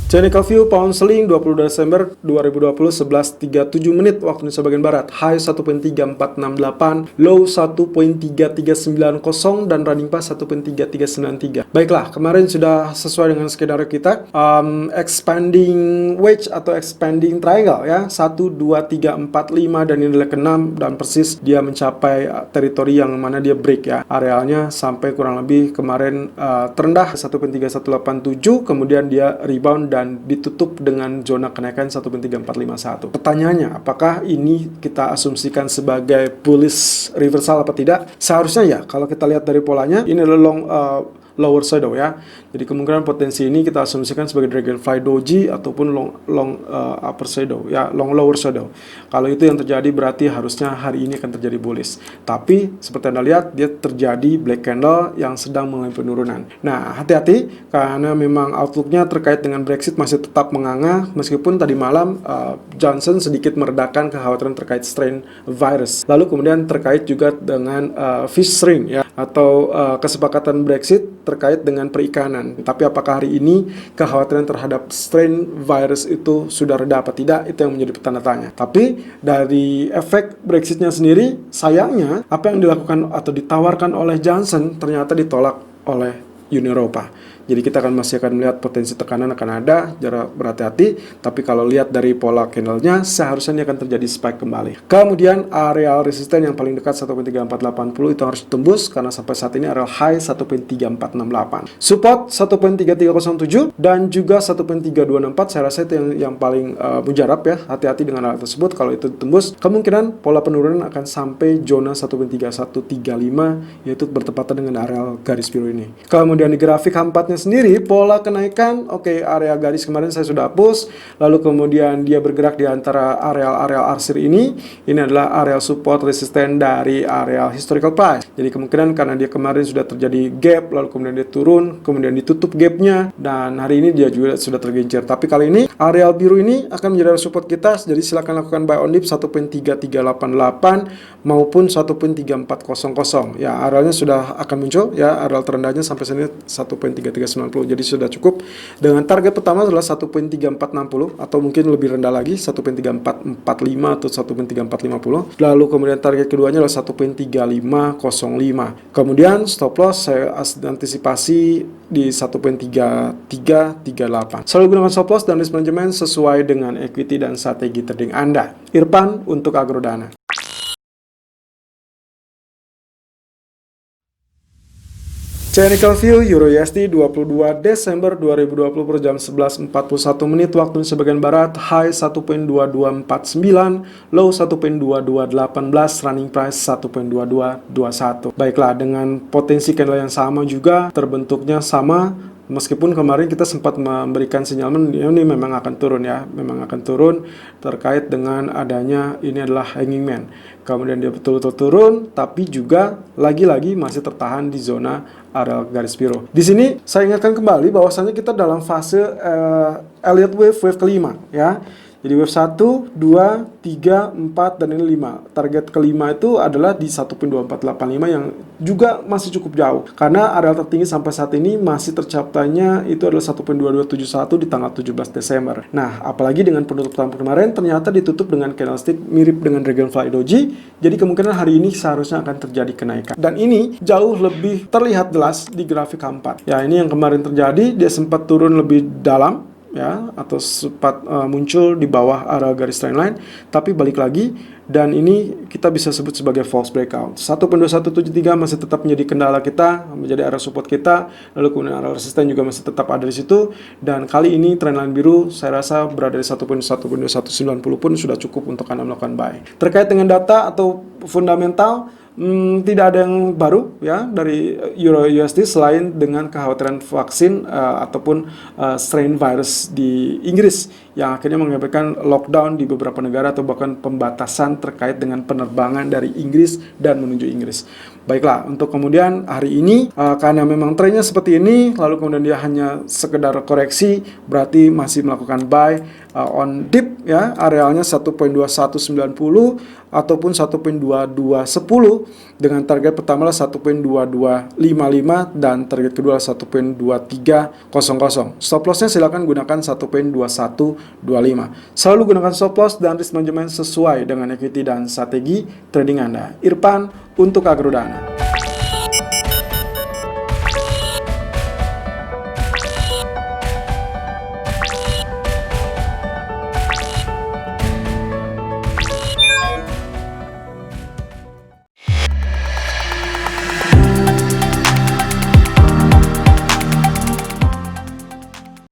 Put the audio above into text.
Technical view pound sterling 20 Desember 2020 11.37 menit waktu Indonesia bagian barat. High 1.3468, low 1.3390 dan running pas 1.3393. Baiklah, kemarin sudah sesuai dengan skenario kita. Expanding wedge atau expanding triangle ya. 1 2 3 4 5 dan ini adalah ke-6 dan persis dia mencapai teritori yang mana dia break ya. Arealnya sampai kurang lebih kemarin terendah 1.3187, kemudian dia rebound dan ditutup dengan zona kenaikan 1.3451. Pertanyaannya, apakah ini kita asumsikan sebagai bullish reversal apa tidak? Seharusnya ya, kalau kita lihat dari polanya, ini adalah lower shadow ya. Jadi kemungkinan potensi ini kita asumsikan sebagai dragonfly doji ataupun long upper shadow ya, long lower shadow. Kalau itu yang terjadi berarti harusnya hari ini akan terjadi bullish. Tapi seperti Anda lihat dia terjadi black candle yang sedang mengalami penurunan. Nah, hati-hati karena memang outlooknya terkait dengan Brexit masih tetap menganga meskipun tadi malam Johnson sedikit meredakan kekhawatiran terkait strain virus. Lalu kemudian terkait juga dengan fish string ya atau kesepakatan Brexit terkait dengan perikanan. Tapi apakah hari ini kekhawatiran terhadap strain virus itu sudah reda apa tidak? Itu yang menjadi tanda tanya. Tapi dari efek Brexitnya sendiri, sayangnya apa yang dilakukan atau ditawarkan oleh Johnson ternyata ditolak oleh Uni Eropa. Jadi kita masih akan melihat potensi tekanan akan ada, jarak berhati-hati. Tapi kalau lihat dari pola candle-nya, seharusnya ini akan terjadi spike kembali. Kemudian areal resisten yang paling dekat 1.3480 itu harus ditembus karena sampai saat ini areal high 1.3468. Support 1.3307 dan juga 1.3264. Saya rasa itu yang paling mujarab ya. Hati-hati dengan hal tersebut. Kalau itu ditembus, kemungkinan pola penurunan akan sampai zona 1.3135 yaitu bertepatan dengan areal garis biru ini. Kemudian di grafik H4-nya sendiri, pola kenaikan, area garis kemarin saya sudah hapus, lalu kemudian dia bergerak di antara areal-areal arsir ini adalah areal support resisten dari areal historical price. Jadi kemungkinan karena dia kemarin sudah terjadi gap, lalu kemudian dia turun, kemudian ditutup gapnya, dan hari ini dia juga sudah tergencir. Tapi kali ini, areal biru ini akan menjadi area support kita, jadi silakan lakukan buy on dip 1.3388 maupun 1.3400. Ya, arealnya sudah akan muncul, ya, areal terendahnya sampai sini 1.3390, jadi sudah cukup. Dengan target pertama adalah 1.3460 atau mungkin lebih rendah lagi 1.3445 atau 1.3450. Lalu kemudian target keduanya adalah 1.3505. Kemudian stop loss saya antisipasi di 1.3338. Selalu gunakan stop loss dan risk management sesuai dengan equity dan strategi trading Anda. Irfan untuk Agrodana. Technical view Euro USD 22 Desember 2020 per jam 11.41 menit waktu Indonesia bagian barat. High 1.2249, low 1.2218, running price 1.2221. Baiklah, dengan potensi candle yang sama juga, terbentuknya sama. Meskipun kemarin kita sempat memberikan sinyal ini memang akan turun ya, memang akan turun terkait dengan adanya ini adalah hanging man. Kemudian dia betul-betul turun, tapi juga lagi-lagi masih tertahan di zona areal garis biru. Di sini saya ingatkan kembali bahwasanya kita dalam fase Elliott wave kelima ya. Jadi wave 1, 2, 3, 4, dan ini 5. Target kelima itu adalah di 1.2485 yang juga masih cukup jauh. Karena areal tertinggi sampai saat ini masih tercapainya itu adalah 1.2271 di tanggal 17 Desember. Nah, apalagi dengan penutupan kemarin ternyata ditutup dengan candlestick mirip dengan Dragonfly Doji. Jadi kemungkinan hari ini seharusnya akan terjadi kenaikan. Dan ini jauh lebih terlihat jelas di grafik H4. Ya, ini yang kemarin terjadi, dia sempat turun lebih dalam ya, atau sempat muncul di bawah area garis trendline, tapi balik lagi, dan ini kita bisa sebut sebagai false breakout. 1.2173 masih tetap menjadi kendala kita, menjadi area support kita, lalu kemudian area resisten juga masih tetap ada di situ, dan kali ini trendline biru saya rasa berada di 1.2190 pun sudah cukup untuk Anda melakukan buy. Terkait dengan data atau fundamental, tidak ada yang baru ya dari Euro USD selain dengan kekhawatiran vaksin ataupun strain virus di Inggris yang akhirnya mengakibatkan lockdown di beberapa negara atau bahkan pembatasan terkait dengan penerbangan dari Inggris dan menuju Inggris. Baiklah, untuk kemudian hari ini karena memang trennya seperti ini, lalu kemudian dia hanya sekedar koreksi, berarti masih melakukan buy on dip ya, arealnya 1.2190 ataupun 1.2210 dengan target pertama 1.2255 dan target kedua 1.2300. Stop lossnya silakan gunakan 1.2125. Selalu gunakan stop loss dan risk management sesuai dengan equity dan strategi trading Anda. Irfan untuk Agrodana.